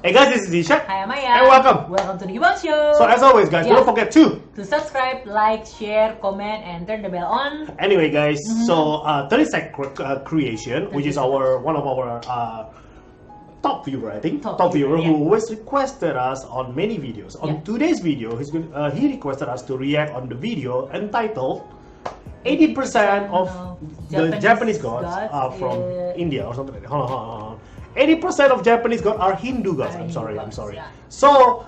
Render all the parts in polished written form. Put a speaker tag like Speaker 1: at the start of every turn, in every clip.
Speaker 1: Hey guys, this is Disha.
Speaker 2: Hi, I'm Maya.
Speaker 1: And welcome.
Speaker 2: Welcome to the Hiubang Show.
Speaker 1: So as always guys, don't forget to
Speaker 2: subscribe, like, share, comment, and turn the bell on.
Speaker 1: Anyway guys, so 30 Sec Creation, which is one of our top viewer, I think, top viewer who always requested us on many videos. On today's video, he requested us to react on the video entitled 80% of the Japanese gods are from India or something like that. Hold on. 80% of Japanese gods are Hindu gods. I'm sorry.
Speaker 2: Yeah.
Speaker 1: So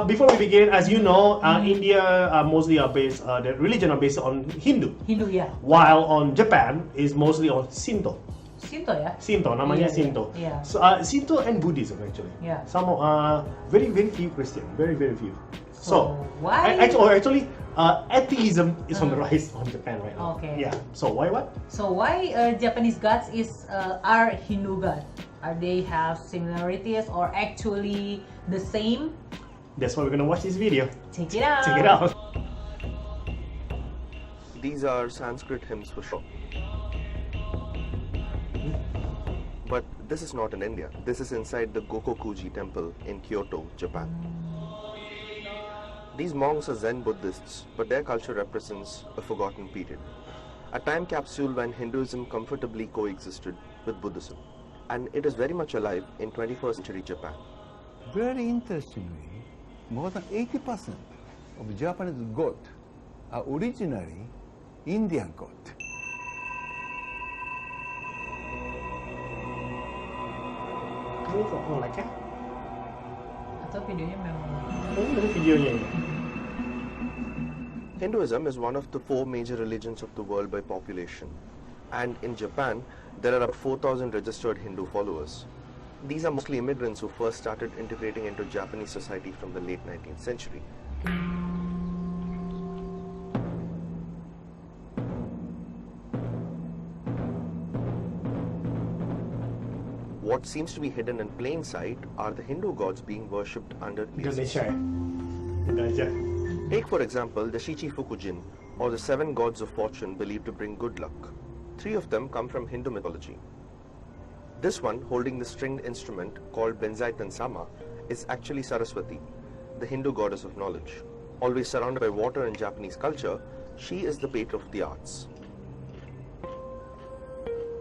Speaker 1: before we begin, as you know, India mostly are based, the religion are based on Hindu.
Speaker 2: Yeah.
Speaker 1: While on Japan is mostly on Shinto.
Speaker 2: Shinto,
Speaker 1: namanya Shinto.
Speaker 2: Yeah.
Speaker 1: So Shinto and Buddhism actually.
Speaker 2: Yeah.
Speaker 1: Some very few Christian, very few. So
Speaker 2: why?
Speaker 1: Actually, atheism is on the rise on Japan right now.
Speaker 2: Okay.
Speaker 1: Yeah. So why what?
Speaker 2: So why Japanese gods are Hindu gods? Are they have similarities or actually the same?
Speaker 1: That's why we're gonna watch this video.
Speaker 2: Check it out.
Speaker 1: Check it out.
Speaker 3: These are Sanskrit hymns for sure. But this is not in India. This is inside the Gokokuji temple in Kyoto, Japan. These monks are Zen Buddhists, but their culture represents a forgotten period. A time capsule when Hinduism comfortably coexisted with Buddhism. And it is very much alive in 21st century Japan.
Speaker 4: Very interestingly, more than 80% of Japanese gods are originally Indian gods.
Speaker 1: Ini kok nge-lag ya?
Speaker 2: Atau videonya memang?
Speaker 1: Ini videonya ini.
Speaker 3: Hinduism is one of the 4 major religions of the world by population. And in Japan, there are about 4,000 registered Hindu followers. These are mostly immigrants who first started integrating into Japanese society from the late 19th century. What seems to be hidden in plain sight are the Hindu gods being worshipped under
Speaker 1: Indonesia ya? Indonesia.
Speaker 3: Take for example the Shichi Fukujin, or the 7 gods of fortune believed to bring good luck. 3 of them come from Hindu mythology. This one, holding the stringed instrument called Benzaitan Sama, is actually Saraswati, the Hindu goddess of knowledge. Always surrounded by water in Japanese culture, she is the patron of the arts.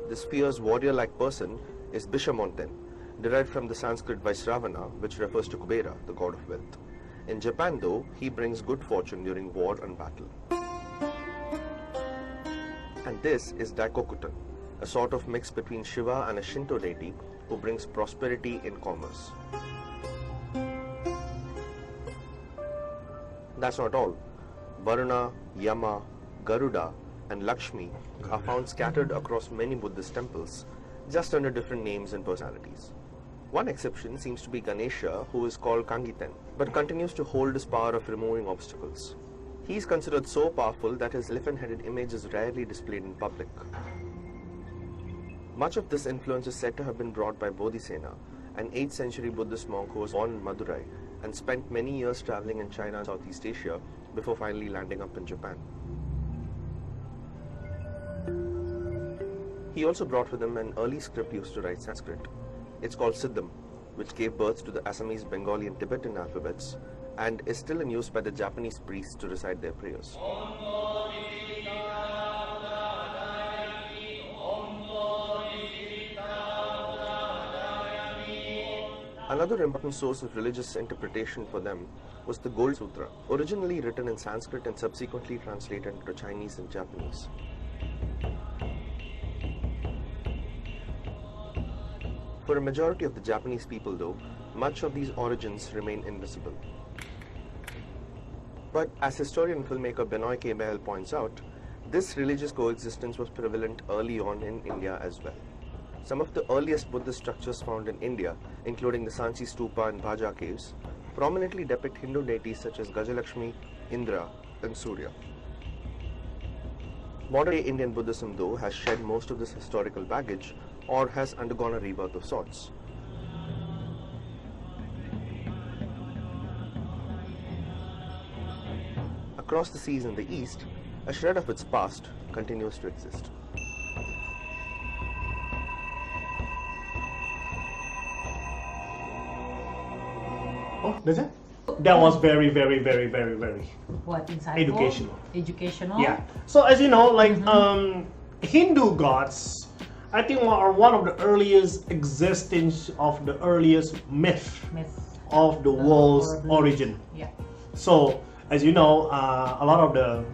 Speaker 3: This fierce warrior-like person is Bishamonten, derived from the Sanskrit Vaisravana, which refers to Kubera, the god of wealth. In Japan though, he brings good fortune during war and battle. And this is Daikokutan, a sort of mix between Shiva and a Shinto deity who brings prosperity in commerce. That's not all. Varuna, Yama, Garuda and Lakshmi are found scattered across many Buddhist temples, just under different names and personalities. One exception seems to be Ganesha, who is called Kangiten, but continues to hold his power of removing obstacles. He is considered so powerful that his elephant-headed image is rarely displayed in public. Much of this influence is said to have been brought by Bodhisena, an 8th century Buddhist monk who was born in Madurai and spent many years traveling in China and Southeast Asia before finally landing up in Japan. He also brought with him an early script used to write Sanskrit. It's called Siddham, which gave birth to the Assamese, Bengali and Tibetan alphabets, and is still in use by the Japanese priests to recite their prayers. Another important source of religious interpretation for them was the Gold Sutra, originally written in Sanskrit and subsequently translated into Chinese and Japanese. For a majority of the Japanese people though, much of these origins remain invisible. But as historian and filmmaker Benoit K. Behel points out, this religious coexistence was prevalent early on in India as well. Some of the earliest Buddhist structures found in India, including the Sanchi Stupa and Bhaja caves, prominently depict Hindu deities such as Gajalakshmi, Indra and Surya. Modern-day Indian Buddhism though has shed most of this historical baggage or has undergone a rebirth of sorts. Across the seas in the east, a shred of its past continues to exist.
Speaker 1: Oh, that's it. That was very
Speaker 2: What insightful?
Speaker 1: educational.
Speaker 2: Educational.
Speaker 1: Yeah. So as you know, like Hindu gods, I think are one of the earliest existence of the earliest myth of the world's origin.
Speaker 2: Yeah.
Speaker 1: So as you know, a lot of the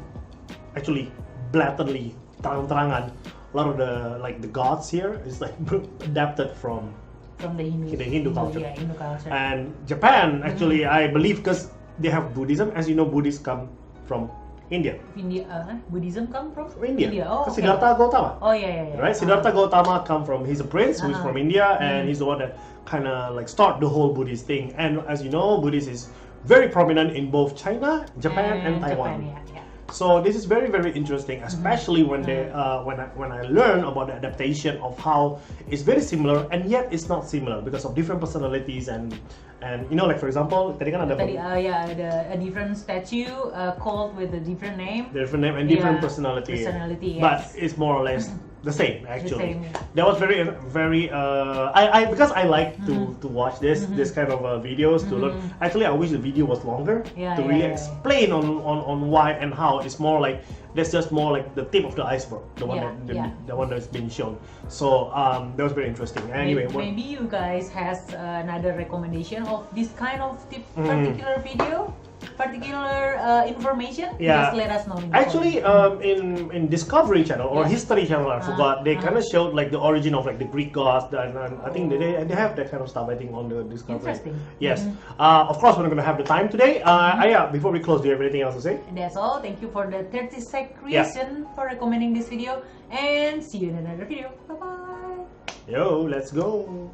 Speaker 1: actually blatantly terang-terangan, a lot of the like the gods here is like adapted from
Speaker 2: the
Speaker 1: Hindu culture.
Speaker 2: Yeah, Hindu culture.
Speaker 1: And Japan actually, I believe, because they have Buddhism. As you know, Buddhists come from India.
Speaker 2: Buddhism come from
Speaker 1: India.
Speaker 2: Oh, okay.
Speaker 1: Siddhartha Gautama.
Speaker 2: Oh yeah.
Speaker 1: Right, Siddhartha Gautama come from. He's a prince who's from India, and he's the one that kind of like start the whole Buddhist thing. And as you know, Buddhist is very prominent in both China, Japan, and Taiwan.
Speaker 2: Japan, yeah.
Speaker 1: So this is very interesting, especially when they when I learn about the adaptation of how it's very similar and yet it's not similar because of different personalities and you know, like for example tadi kan ada
Speaker 2: a different statue called with a different name
Speaker 1: and different personality,
Speaker 2: yes.
Speaker 1: But it's more or less the same actually.
Speaker 2: The same, yeah.
Speaker 1: That was very I because I like to watch this kind of videos to learn. Actually, I wish the video was longer to really explain on why and how. It's more like that's just more like the tip of the iceberg, the one the one that's been shown. So that was very interesting. Anyway,
Speaker 2: maybe you guys has another recommendation of this kind of particular video, particular information. Just let us know.
Speaker 1: Actually, in Discovery Channel or History Channel, I forgot, they kind of showed like the origin of like the Greek gods, and I think they have that kind of stuff. I think on the Discovery.
Speaker 2: Interesting.
Speaker 1: Yes. Of course, we're not gonna have the time today. Before we close, do you have anything else to say?
Speaker 2: And that's all. Thank you for the 30-sec creation for recommending this video, and see you in another video. Bye bye.
Speaker 1: Yo, let's go.